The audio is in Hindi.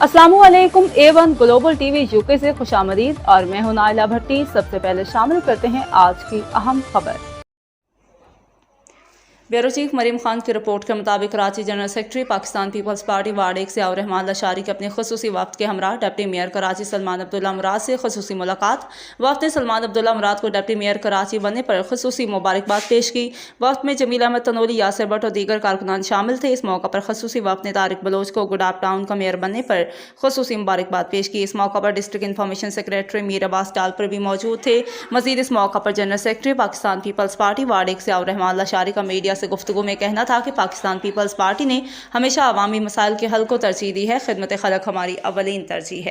अस्सलामुअलैकुम A1 ग्लोबल टीवी यूके से खुशामदीद और मैं हूं नाइला भट्टी। सबसे पहले शामिल करते हैं आज की अहम खबर। ब्यूरो चीफ मरीम खान की रिपोर्ट के मुताबिक Karachi general secretary Pakistan peoples party ward 1 Ziaur Rahman Lashari के अपने खसूसी वफ्द के हमरा डिप्टी मेयर कराची सलमान अब्दुल्ला मुराद से खसूसी मुलाकात। वफ्द ने सलमान अब्दुल्ला मुराद को डिप्टी मेयर कराची बनने पर खसूसी मुबारकबाद पेश की। वफ्द में जमील अहमद तनोली, यासिर भट्ट और दीगर कारकुनान शामिल थे। इस मौका पर खसूसी वफ्द ने तारिक बलोच को गुडाब टाउन का मेयर बनने पर खसूसी मुबारकबाद पेश की। इस मौका पर district information secretary Mir Abbas Dalpur भी मौजूद थे। मजीद इस मौका पर general secretary Pakistan peoples party ward 1 Ziaur Rahman Lashari का मीडिया से गुफ्तगू में कहना था कि पाकिस्तान पीपल्स पार्टी ने हमेशा अवामी मसाइल के हल को तरजीह दी है। खिदमत खलक हमारी अवलीन तरजीह है।